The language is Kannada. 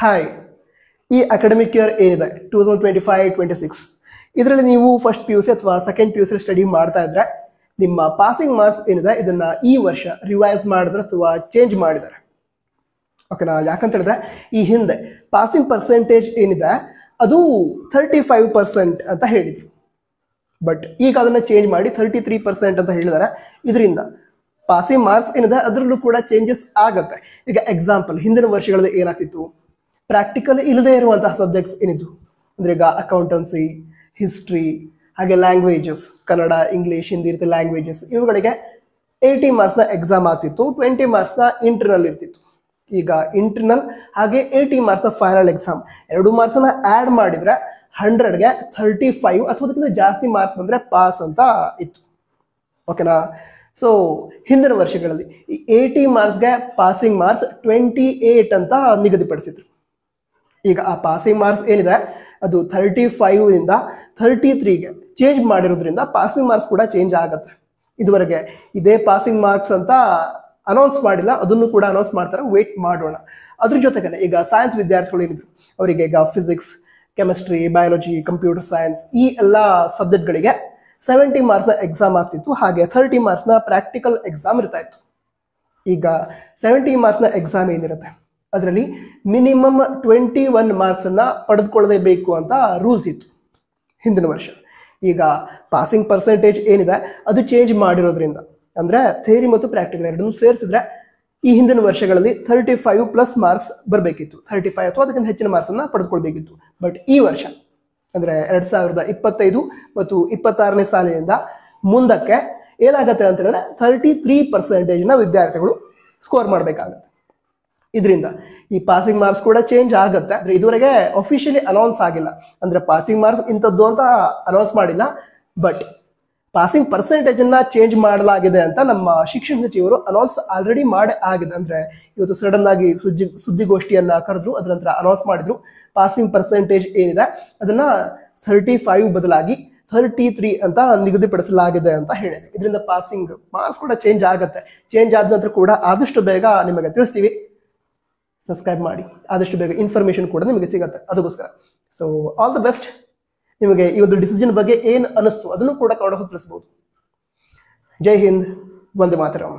ಹಾಯ್, ಈ ಅಕಾಡೆಮಿಕ್ ಇಯರ್ ಏನಿದೆ 2025-26 ಇದರಲ್ಲಿ ನೀವು ಫಸ್ಟ್ ಪಿ ಯು ಸಿ ಅಥವಾ second P U C study ಮಾಡ್ತಾ ಇದ್ರೆ ನಿಮ್ಮ ಪಾಸಿಂಗ್ ಮಾರ್ಕ್ಸ್ ಏನಿದೆ ಇದನ್ನ ಈ ವರ್ಷ ರಿವೈಸ್ ಮಾಡಿದ್ರೆ ಅಥವಾ ಚೇಂಜ್ ಮಾಡಿದ್ದಾರೆ. ಓಕೆನಾ? ಯಾಕಂತ ಹೇಳಿದ್ರೆ ಈ ಹಿಂದೆ ಪಾಸಿಂಗ್ ಪರ್ಸೆಂಟೇಜ್ ಏನಿದೆ ಅದು 35% ಅಂತ ಹೇಳಿದ್ರು. ಬಟ್ ಈಗ ಅದನ್ನ ಚೇಂಜ್ ಮಾಡಿ 33% ಅಂತ ಹೇಳಿದ್ದಾರೆ. ಇದರಿಂದ ಪಾಸಿಂಗ್ ಮಾರ್ಕ್ಸ್ ಏನಿದೆ ಅದರಲ್ಲೂ ಕೂಡ ಚೇಂಜಸ್ ಆಗತ್ತೆ. ಈಗ ಎಕ್ಸಾಂಪಲ್, ಹಿಂದಿನ ವರ್ಷಗಳಲ್ಲಿ ಏನಾಗ್ತಿತ್ತು, ಪ್ರಾಕ್ಟಿಕಲ್ ಇಲ್ಲದೆ ಇರುವಂತಹ ಸಬ್ಜೆಕ್ಟ್ಸ್ ಏನಿದ್ದು ಅಂದ್ರೆ ಈಗ ಅಕೌಂಟೆನ್ಸಿ, ಹಿಸ್ಟ್ರಿ, ಹಾಗೆ ಲ್ಯಾಂಗ್ವೇಜಸ್, ಕನ್ನಡ, ಇಂಗ್ಲಿಷ್, ಹಿಂದಿ ರೀತಿ ಲ್ಯಾಂಗ್ವೇಜಸ್, ಇವುಗಳಿಗೆ 80 ಮಾರ್ಕ್ಸ್ನ ಎಕ್ಸಾಮ್ ಆಗ್ತಿತ್ತು, 20 ಮಾರ್ಕ್ಸ್ನ ಇಂಟರ್ನಲ್ ಇರ್ತಿತ್ತು. ಈಗ ಇಂಟರ್ನಲ್ ಹಾಗೆ 80 ಮಾರ್ಕ್ಸ್ನ ಫೈನಲ್ ಎಕ್ಸಾಮ್, 2 ಮಾರ್ಕ್ಸ್ನ ಆಡ್ ಮಾಡಿದ್ರೆ 100ಗೆ 35 ಅಥವಾ ಅದಕ್ಕಿಂತ ಜಾಸ್ತಿ ಮಾರ್ಕ್ಸ್ ಬಂದ್ರೆ ಪಾಸ್ ಅಂತ ಇತ್ತು. ಓಕೆನಾ? ಸೊ ಹಿಂದಿನ ವರ್ಷಗಳಲ್ಲಿ ಈ 80 ಮಾರ್ಕ್ಸ್ಗೆ ಪಾಸಿಂಗ್ ಮಾರ್ಕ್ಸ್ 28 ಅಂತ ನಿಗದಿಪಡಿಸಿದ್ರು. ಈಗ ಆ ಪಾಸಿಂಗ್ ಮಾರ್ಕ್ಸ್ ಏನಿದೆ ಅದು 35 ಇಂದ 33ಗೆ ಚೇಂಜ್ ಮಾಡಿರೋದ್ರಿಂದ ಪಾಸಿಂಗ್ ಮಾರ್ಕ್ಸ್ ಕೂಡ ಚೇಂಜ್ ಆಗುತ್ತೆ. ಇದುವರೆಗೆ ಇದೇ ಪಾಸಿಂಗ್ ಮಾರ್ಕ್ಸ್ ಅಂತ ಅನೌನ್ಸ್ ಮಾಡಿಲ್ಲ, ಅದನ್ನು ಕೂಡ ಅನೌನ್ಸ್ ಮಾಡ್ತಾರೆ, ವೇಟ್ ಮಾಡೋಣ. ಅದ್ರ ಜೊತೆಗೆ ಈಗ ಸೈನ್ಸ್ ವಿದ್ಯಾರ್ಥಿಗಳು ಏನಿದ್ರು ಅವರಿಗೆ ಈಗ physics, chemistry, biology, computer science ಈ ಎಲ್ಲ ಸಬ್ಜೆಕ್ಟ್ಗಳಿಗೆ 70 ಮಾರ್ಕ್ಸ್ನ ಎಕ್ಸಾಮ್ ಆಗ್ತಿತ್ತು, ಹಾಗೆ 30 ಮಾರ್ಕ್ಸ್ನ ಪ್ರಾಕ್ಟಿಕಲ್ ಎಕ್ಸಾಮ್ ಇರ್ತಾ ಇತ್ತು. ಈಗ 70 ಮಾರ್ಕ್ಸ್ನ ಎಕ್ಸಾಮ್ ಏನಿರುತ್ತೆ ಅದರಲ್ಲಿ ಮಿನಿಮಮ್ 21 ಮಾರ್ಕ್ಸ್ ಅನ್ನ ಪಡೆದುಕೊಳ್ಳಬೇಕು ಅಂತ ರೂಲ್ಸ್ ಇತ್ತು ಹಿಂದಿನ ವರ್ಷ. ಈಗ ಪಾಸಿಂಗ್ ಪರ್ಸೆಂಟೇಜ್ ಏನಿದೆ ಅದು ಚೇಂಜ್ ಮಾಡಿರೋದ್ರಿಂದ, ಅಂದ್ರೆ ಥಿಯರಿ ಮತ್ತು ಪ್ರಾಕ್ಟಿಕಲ್ ಎರಡನ್ನೂ ಸೇರಿಸಿದ್ರೆ ಈ ಹಿಂದಿನ ವರ್ಷಗಳಲ್ಲಿ 35+ ಮಾರ್ಕ್ಸ್ ಬರಬೇಕಿತ್ತು, 35 ಅಥವಾ ಅದಕ್ಕಿಂತ ಹೆಚ್ಚಿನ ಮಾರ್ಕ್ಸ್ ಅನ್ನ ಪಡೆದುಕೊಳ್ಬೇಕಿತ್ತು. ಬಟ್ ಈ ವರ್ಷ ಅಂದ್ರೆ 2025 ಮತ್ತು 26ನೇ ಸಾಲಿನಿಂದ ಮುಂದಕ್ಕೆ ಏನಾಗುತ್ತೆ ಅಂತ ಹೇಳಿದ್ರೆ 33% ವಿದ್ಯಾರ್ಥಿಗಳು ಸ್ಕೋರ್ ಮಾಡಬೇಕಾಗತ್ತೆ. ಇದರಿಂದ ಈ ಪಾಸಿಂಗ್ ಮಾರ್ಕ್ಸ್ ಕೂಡ ಚೇಂಜ್ ಆಗುತ್ತೆ. ಅಂದ್ರೆ ಇದುವರೆಗೆ ಅಫಿಷಿಯಲಿ ಅನೌನ್ಸ್ ಆಗಿಲ್ಲ, ಅಂದ್ರೆ ಪಾಸಿಂಗ್ ಮಾರ್ಕ್ಸ್ ಇಂಥದ್ದು ಅಂತ ಅನೌನ್ಸ್ ಮಾಡಿಲ್ಲ, ಬಟ್ ಪಾಸಿಂಗ್ ಪರ್ಸೆಂಟೇಜ್ ಅನ್ನ ಚೇಂಜ್ ಮಾಡಲಾಗಿದೆ ಅಂತ ನಮ್ಮ ಶಿಕ್ಷಣ ಸಚಿವರು ಅನೌನ್ಸ್ ಆಲ್ರೆಡಿ ಮಾಡಿ ಆಗಿದೆ. ಅಂದ್ರೆ ಇವತ್ತು ಸಡನ್ ಆಗಿ ಸುದ್ದಿಗೋಷ್ಠಿಯನ್ನ ಕರೆದ್ರು, ಅದರ ನಂತರ ಅನೌನ್ಸ್ ಮಾಡಿದ್ರು ಪಾಸಿಂಗ್ ಪರ್ಸೆಂಟೇಜ್ ಏನಿದೆ ಅದನ್ನ 35 ಬದಲಾಗಿ 33 ಅಂತ ನಿಗದಿಪಡಿಸಲಾಗಿದೆ ಅಂತ ಹೇಳಿದೆ. ಇದರಿಂದ ಪಾಸಿಂಗ್ ಮಾರ್ಕ್ಸ್ ಕೂಡ ಚೇಂಜ್ ಆಗುತ್ತೆ. ಚೇಂಜ್ ಆದ ನಂತರ ಕೂಡ ಆದಷ್ಟು ಬೇಗ ನಿಮಗೆ ತಿಳಿಸ್ತೀವಿ. ಸಬ್ಸ್ಕ್ರೈಬ್ ಮಾಡಿ, ಆದಷ್ಟು ಬೇಗ ಇನ್ಫಾರ್ಮೇಶನ್ ಕೂಡ ನಿಮಗೆ ಸಿಗುತ್ತೆ. ಅದಕ್ಕೋಸ್ಕರ ಸೊ ಆಲ್ ದ ಬೆಸ್ಟ್. ನಿಮಗೆ ಈ ಒಂದು ಡಿಸಿಷನ್ ಬಗ್ಗೆ ಏನು ಅನಿಸ್ತು ಅದನ್ನು ಕೂಡ ತಿಳಿಸಬಹುದು. ಜೈ ಹಿಂದ್, ವಂದೇ ಮಾತರಂ.